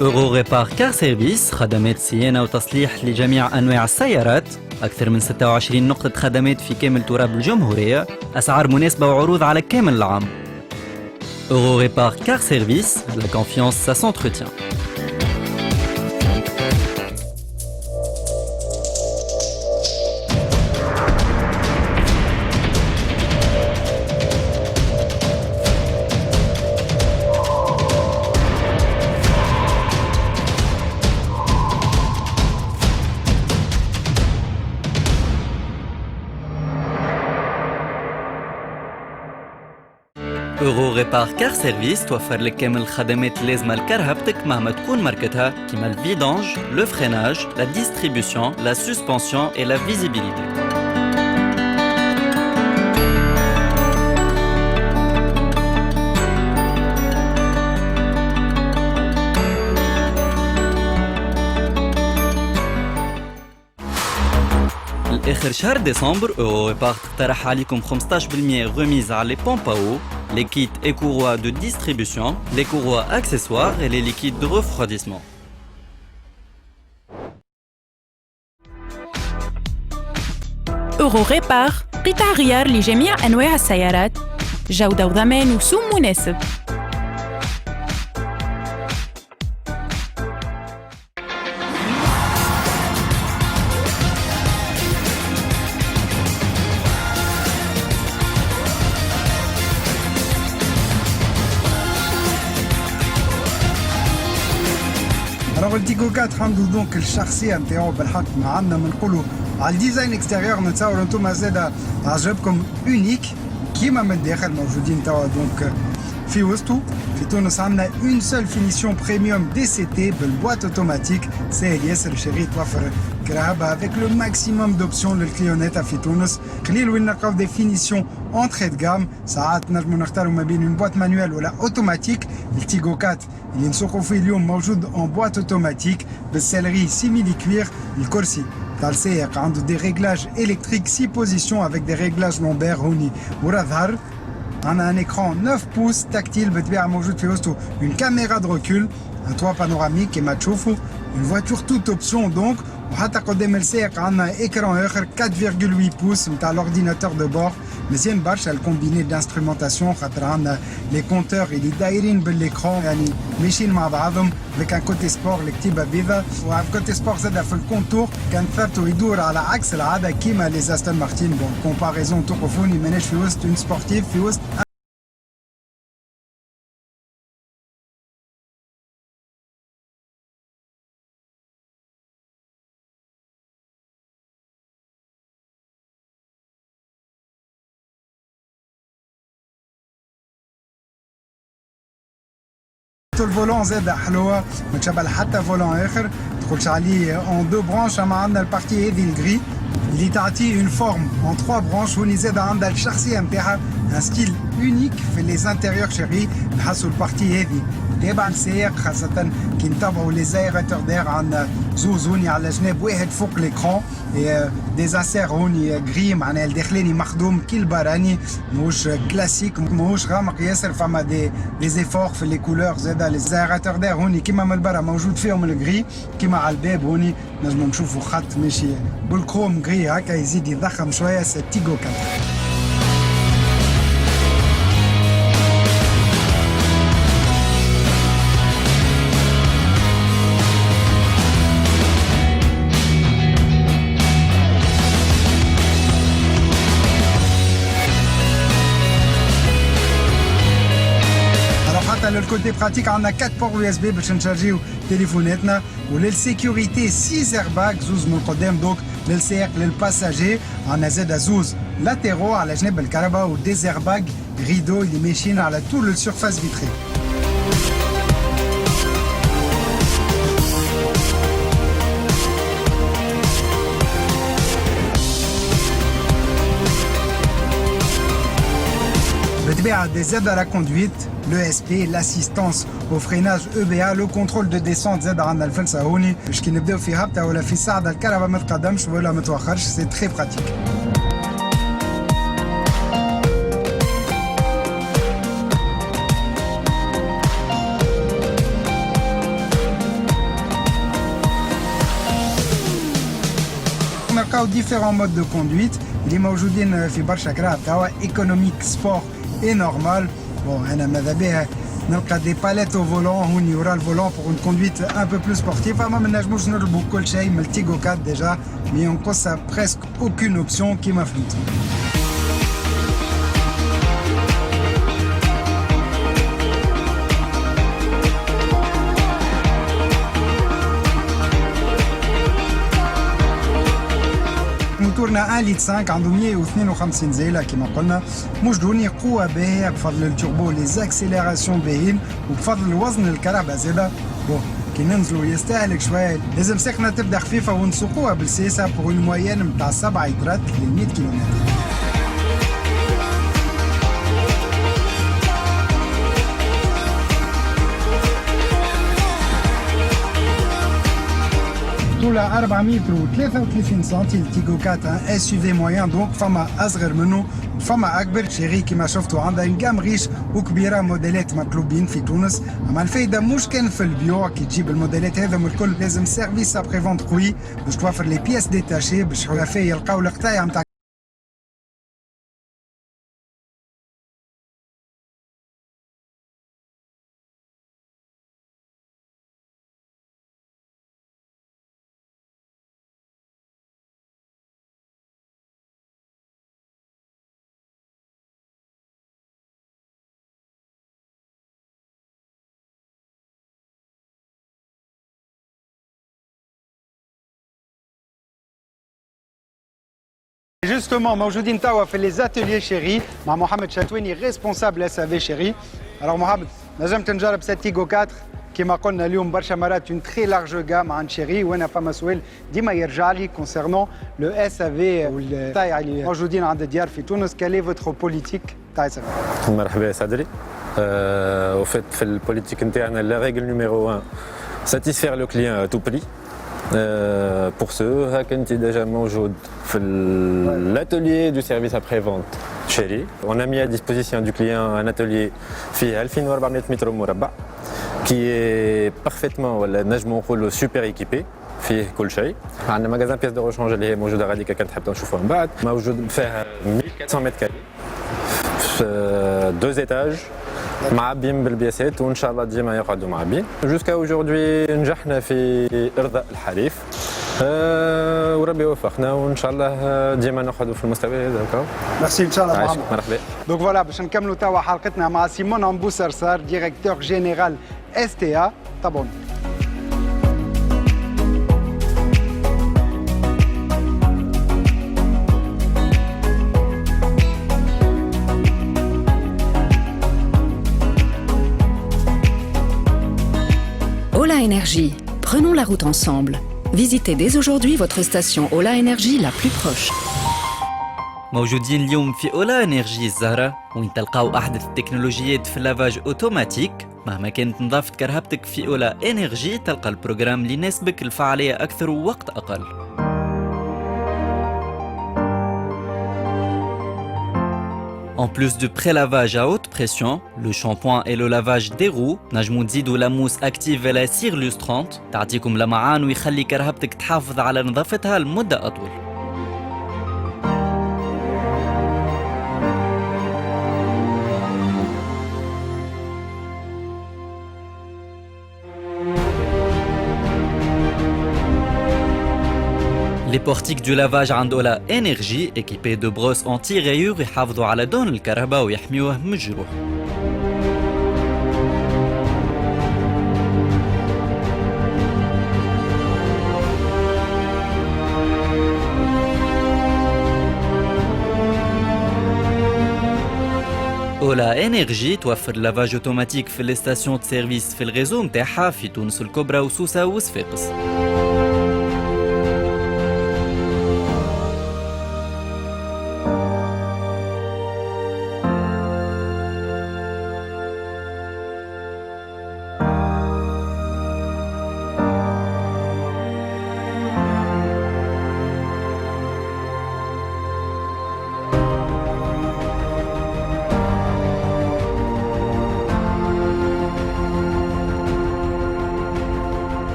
اورو ريبار كار سيرفيس خدمات صيانة وتصليح لجميع أنواع السيارات. أكثر من 26 نقطة خدمات في كامل تراب الجمهورية. أسعار مناسبة وعروض على كامل العام. اورو ريبار كار سيرفيس, la confiance ça s'entretient. اورو ريبار كار سيرفيس توفر لك كامل الخدمات اللازمة لكرهبتك مهما تكون ماركتها كيما الفيدانج, لو فريناج, لا ديستريبيسيون, لا سسبنسيون et la visibilité. لآخر شهر ديسمبر اورو ريبار تقترح عليكم 15% remise على les pompes à eau, les kits et courroies de distribution, les courroies accessoires et les liquides de refroidissement. اورو ريبار قطع غيار لجميع أنواع السيارات، جودة وضمان وسوم مناسب. Alors le Tigo 4 عنده دونك الشخصية نتاعو بالحق ما عندنا منقولوا على الديزاين اكستيريور نتصور انتم زادا عجبكم اونيك كيما من الداخل موجودين توا دونك في وسطو. في تونس عندنا اون سول فينيسيون بريميوم دي سي تي بالبواط اوتوماتيك ساهل ياسر شري توفر كرهبة افيك لو ماكسيموم دوبسيون للكليونات في تونس. قليل وين نلقاو دي فينيسيون اونتري دو غام. ساعات نجمو نختاروا ما بين اون بواط مانويل ولا اوتوماتيك. التيغو 4 اللي نسوقوا فيه اليوم موجود اون بواط اوتوماتيك بالسيلري سيميلي كوير. الكرسي تاع السائق عنده دي ريغلاج الكتريك 6 بوزيسيون افيك دي ريغلاج لومبير هوني ورا ظهر. عندنا ان اكران 9 بوس تاكتيل بالطبيعه موجود في وسطه اون كاميرا دو ريكول, ان توا بانوراميك كيما تشوفوا, اون فواتور توت اوبسيون دونك. وحتى قدام السائق عندنا اكران اخر 4.8 بوس نتاع لورديناتور دو بور. مزيان برشا الكومبيني دانسترومونتاسيون خاطر عندنا لي كونتور اللي دايرين بالاكران يعني ماشيين مع بعضهم بك ان كوتي سبور الكتيبه بيضاء. وفي كوتي سبور زاد في الكونتور كان ثابتو يدور على عكس العاده كيما لي زاستون مارتين. بون كومباريزون توقفوني ماناش في وسط اون سبورتيف في وسط الفولون زاد حلوه متشبه حتى فولون اخر تقولش عليه اون دو برانش. اما عندنا البارتي هذه الجري اللي تعطيه اون فورم اون 3 برانش. هوني زاد عندها الشخصيه نتاعها ان ستيل اونيك في لي زانتيريور شيري. نحسوا البارتي هذه تابع السائق خاصه كي نتابعوا لي زايراتور دير. عندنا زوز هوني على جناب واحد فوق ليكرون دي زاسير هوني جري معناها الداخلاني مخدوم كي البراني موش كلاسيك موش غامق ياسر. فما دي زيفور في لي كولور زادا لي زايراتور دير هوني كيما من البرا موجود فيهم الجري كيما على الباب. هوني نجمو نشوفوا خط ماشي بالكروم جري هكا يزيد يضخم شويه سي تيغو 4. للكوتي براتيك عندنا 4 بور يو اس بي باش نشارجيو تليفوناتنا. وللسيكوريتي 6 ايرباك زوز من القدام دونك للسائق للباساجي. عندنا زاد زوز لاتيرو على جناب الكهرباء ودي ايرباك ريدو اللي ماشيين على طول السيرفاس فيتري. بالطبيعه دي زاد على كوندويت l'ESP, l'assistance au freinage EBA, le contrôle de descente زاد عندنا الفلسة هوني باش كي نبداو في هبطة ولا في صعدة الكهرباء ما تقدمش ولا ما توخرش. سي تري براتيك. différents modes de conduite اللي موجودين في برشا كراهب توا ايكونوميك سبور اي نورمال. بون انا ماذا بها نلقى دي باليت او فولون هون يورا الفولون بور اون كوندويت ان بو بلوس سبورتيف. اما ما نجموش نربو كل شيء من التيغو 4 ديجا مي اون كوسا بريسك اوكين اوبسيون كيما فهمت. موتورنا 1 لتر 5 عنده 152 زيله كما قلنا، مجدوني قوه باهيه بفضل التوربو لي زاكسيليراسيون باهين وبفضل وزن الكهرباء زاده. بون كي ننزلوا يستهلك شويه، لازم ساقنا تبدا خفيفه ونسوقوها بالسياسه بور اون موين نتاع 7 لترات ل 100 كيلومتر. طولها 4 متر و33 سنتي التيغو 4 اس يو في موين، دونك فما اصغر منه فما اكبر. شيري كما شفتوا عندها جام ريش وكبيره، موديلات مطلوبين في تونس. اما الفايده مش كان في البيوع، كي تجيب الموديلات هذم الكل لازم سيرفيس ابري فونت قوي باش توفر لي بياس ديتاشي باش الحرفيه يلقاو القطايع نتاع Justement, موجودين توا في les ateliers Chéri مع محمد شاتويني responsable SAV Chéri. Alors محمد، نجمت نجرب سات تيغو 4 كما قلنا اليوم برشا مرات une très large gamme عند شيري، وانا فما سؤال ديما يرجع لي concernant le SAV والتايع اللي موجودين عند الديار في تونس. quelle est votre politique تاع SAV؟ مرحبا يا صدري. وفات في البوليتيك نتاعنا لا ريغل نيميرو 1 satisfaire le client à tout prix. Pour ce, هاك انت déjà موجود في l'atelier du service après-vente Chéri. On a mis à disposition du client un atelier فيه 2400 متر مربع qui est parfaitement ولا نجمو نقولوا super équipé. فيه كل شيء. عندنا ماغازان بياس دو ريشونج اللي هي موجوده غاديك كان تحب نشوفوها من بعد. موجود فيها 1400 متر كاري في 2 étages معبين بالبياسات، وان شاء الله ديما يقعدوا معبين. جوسكا اوجوردي نجحنا في ارضاء الحليف، وربي يوفقنا وان شاء الله ديما نقعدوا في المستوى هذا. ميرسي ان شاء الله محمد. مرحبا. دونك فوالا باش نكملوا توا حلقتنا مع سيمون امبوسرسار ديريكتور جينيرال STA. تابعوني. Ola Énergie, prenons la route ensemble. Visitez dès aujourd'hui votre station Ola Énergie la plus proche. موجودين اليوم في أولا إنرجي الزهرة، وين تلقاو أحدث التكنولوجيات في اللافاج أوتوماتيك. مهما كانت نظافة كرهبتك في أولا إنرجي تلقى البروجرام اللي يناسبك، الفعالية أكثر ووقت أقل. En plus du pré-lavage à haute pression, le shampoing et le lavage des roues نجمو تزيدوا la mousse active la cire lustrante تعطيكم لمعان ويخلي كرهبتك تحافظ على نظافتها لمدة أطول. Les portiques du lavage عند أولا إنرجي équipés de brosses anti-rayures يحافظوا على دهن الكهرباء ويحميوه من الجروح. أولا إنرجي توفر لافاج اوتوماتيك في الاستاسيون دو سيرفيس في الغيزو نتاعها في تونس الكبرى وسوسة وصفاقس.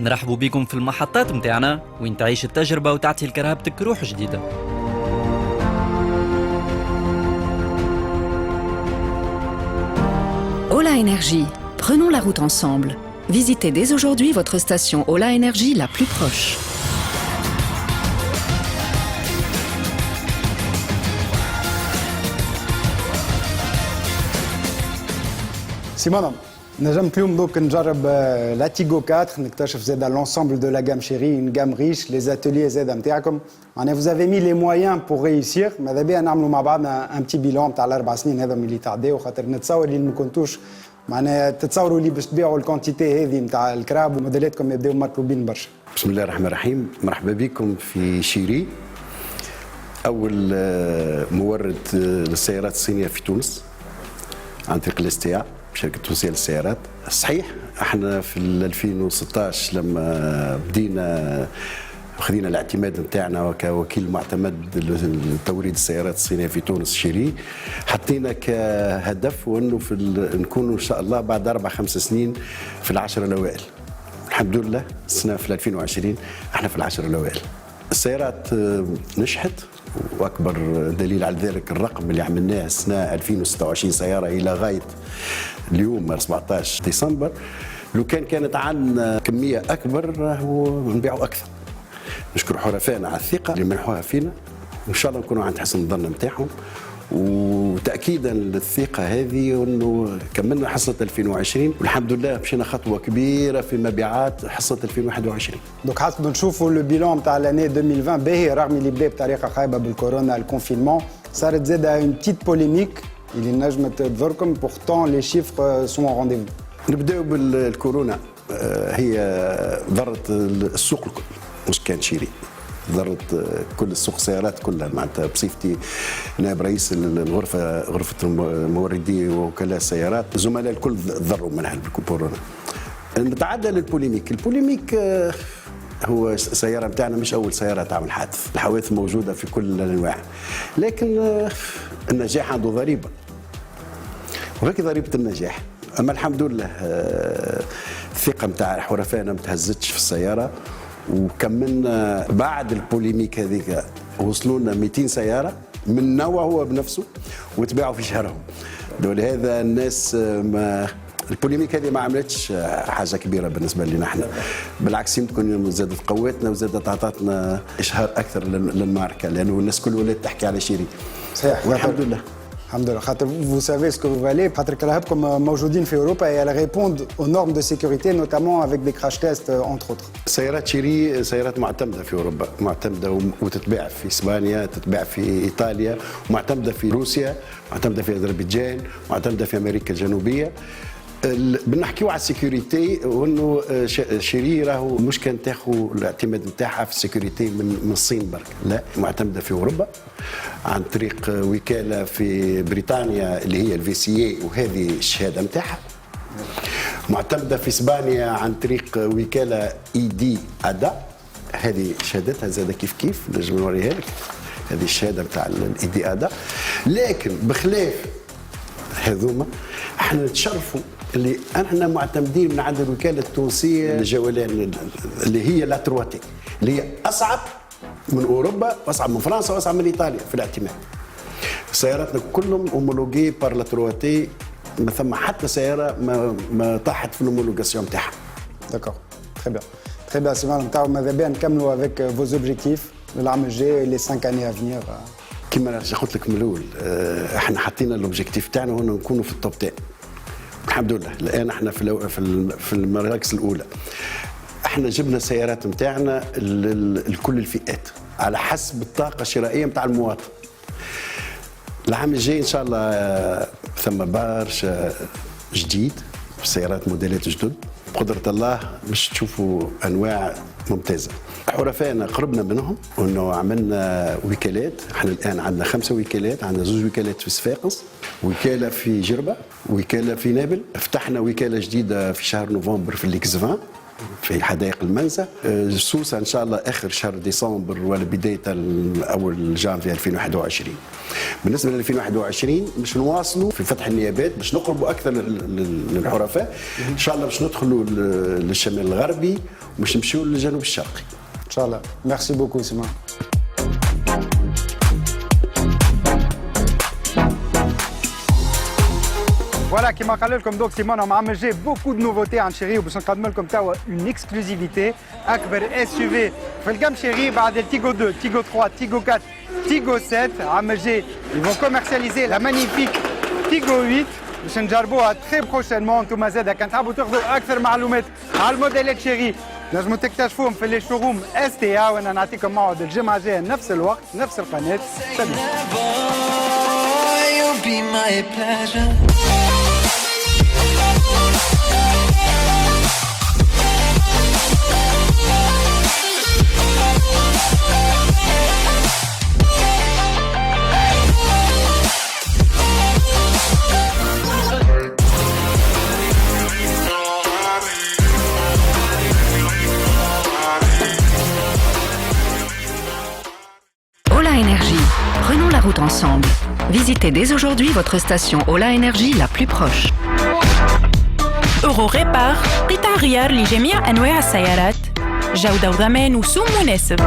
نرحبوا بكم في المحطات متاعنا وين تعيش التجربة وتعطي لكرهبتك روح جديدة. Ola Énergie. Prenons la route ensemble. Visitez dès aujourd'hui votre station Ola Énergie la plus proche. سيمانا نجمت اليوم دوك نجرب لا تيغو 4 نكتشف زاد l'ensemble de la gamme chérie, une gamme riche, les ateliers زاد نتاعكم. معناها vous avez mis les moyens pour réussir. ماذا بيا نعملوا مع بعضنا ان بتي بيلون تاع الاربع سنين هذا اللي تعداو خاطر نتصور اللي ما كنتوش معناها تتصوروا اللي باش تبيعوا الكونتيتي هذه نتاع الكراب وموديلاتكم يبداو مركوبين برشا. بسم الله الرحمن الرحيم، مرحبا بكم في شيري، أول مورد للسيارات الصينية في تونس عن طريق الاستياء، شركة تونسية للسيارات. صحيح احنا في 2016 لما بدينا خذينا الاعتماد نتاعنا كوكيل معتمد لتوريد السيارات الصينية في تونس شيري، حطينا كهدف وانه نكون ان شاء الله بعد 4-5 سنين في العشرة الأوائل. الحمد لله السنة في 2020 احنا في العشرة الأوائل. السيارات نجحت، واكبر دليل على ذلك الرقم اللي عملناه السنه 2026 سياره الى غايه اليوم 14 ديسمبر. لو كانت عندنا كميه اكبر ونبيعوا اكثر. نشكر حرفائنا على الثقه اللي منحوها فينا، وان شاء الله نكونوا عند حسن الظن نتاعهم. وتاكيدا للثقه هذه انه كملنا حصه 2020 والحمد لله مشينا خطوه كبيره في مبيعات حصه 2021. دوك حسب نشوفوا لو بيلون تاع لاني 2020 باهي رغم اللي بدا بطريقه خايبه بالكورونا الكونفينمون. صارت زاد اون بتيت بوليميك اللي نجمت تضركم، بورتون لي شيفر سون رونديفو. نبداو بالكورونا. هي ضرت السوق الكل مش كان شيري، ضرت كل السوق السيارات كلها. معناتها بصفتي نائب رئيس غرفه الموردي ووكلاء السيارات، الزملاء الكل ضروا منها الكورونا. نتعدى للبوليميك. البوليميك هو السياره نتاعنا مش اول سياره تعمل حادث، الحوادث موجوده في كل الانواع، لكن النجاح عنده ضريبه، وهيك ضريبه النجاح. اما الحمد لله الثقه نتاع حرفائنا ما تهزتش في السياره، وكملنا بعد البوليميك هذيك وصلوا لنا 200 سياره من نوع هو بنفسه وتباعوا في شهرهم. ولهذا الناس ما البوليميك هذه ما عملتش حاجه كبيره بالنسبه لنا احنا، بالعكس يمكن زادت قوتنا وزادت عطاتنا اشهار اكثر للماركه، لانه الناس كل ولات تحكي على شيري. صحيح والحمد لله. الحمد لله خاطر vous savez ce que vous valez، خاطر كراهبكم موجودين في اوروبا et elles répondent aux normes de sécurité notamment avec des crash tests entre autres. سيارات شيري سيارات معتمده في اوروبا، معتمده وتتباع في اسبانيا، تتباع في ايطاليا، معتمده في روسيا، معتمده في اذربيجان، معتمده في امريكا الجنوبيه. بنحكيو على السيكوريتي، وانه شيري راهو مش كان تاخذ الاعتماد نتاعها في السيكوريتي من الصين برك، لا معتمده في اوروبا عن طريق وكاله في بريطانيا اللي هي الفي سي اي، وهذه الشهاده نتاعها. معتمده في اسبانيا عن طريق وكاله اي دي ادا، هذه شهادتها زاده كيف نجم نوريها لك، هذه الشهاده نتاع الاي دي ادا. لكن بخلاف هذوما احنا نتشرفوا اللي احنا معتمدين من عند الوكاله التونسيه للجولان اللي هي لا ترواتي، اللي هي اصعب من اوروبا واصعب من فرنسا واصعب من ايطاليا في الاعتماد. سياراتنا كلهم اومولوجي بار لا ترواتي، ما ثم حتى سياره ما طاحت في الهومولوجاسيون نتاعها. داكور تري بيان تري بيان. سيمان نتاعو ماذا بيا نكملوا افيك فوز اوبجيكتيف للعام الجاي لي 5 années à venir. كما قلت لك من الاول احنا حطينا الاوبجيكتيف تاعنا هو نكونوا في التوب 10. الحمد لله الان احنا في المراكز الاولى. احنا جبنا السيارات نتاعنا لكل الفئات على حسب الطاقه الشرائيه نتاع المواطن. العام الجاي ان شاء الله ثم برشا جديد، سيارات موديلات جدد بقدره الله باش تشوفوا انواع ممتازه. حرفائنا قربنا منهم وانه عملنا وكالات. احنا الان عندنا 5 وكالات، عندنا 2 وكالات في صفاقس، وكاله في جربه، وكاله في نابل. فتحنا وكاله جديده في شهر نوفمبر في ليكسفان في حدائق المنزه. سوسه ان شاء الله اخر شهر ديسمبر ولا بدايه اول جانفي 2021. بالنسبه ل 2021 باش نواصلوا في فتح النيابات باش نقربوا اكثر للحرفاء. ان شاء الله باش ندخلوا للشمال الغربي وباش نمشيوا للجنوب الشرقي. ان شاء الله. ميرسي بوكو سيمان. فوالا كيما قال لكم دوك سيمون معمل جاي بوكو دو نوفوتي عن شيري وباش نقدم لكم توا اون اكسكلوزيفيتي اكبر اس يو في في الجام شيري بعد التيغو 2 تيغو 3 تيغو 4 تيغو 7 عمل جاي يفون كوميرسياليزي لا مانيفيك تيغو 8 باش نجربوها تري بروشينمون. انتم زاده كان تحبوا تاخذوا اكثر معلومات على الموديلات شيري نجموا تكتشفوهم في لي شوروم اس تي ا وانا نعطيكم موعد الجمعه الجايه نفس الوقت نفس القناه. Ola Énergie. Prenons la route ensemble. Visitez dès aujourd'hui votre station Ola Énergie la plus proche. اورو ريبار قطع غيار لجميع أنواع السيارات، جودة وضمان وسوم مناسب.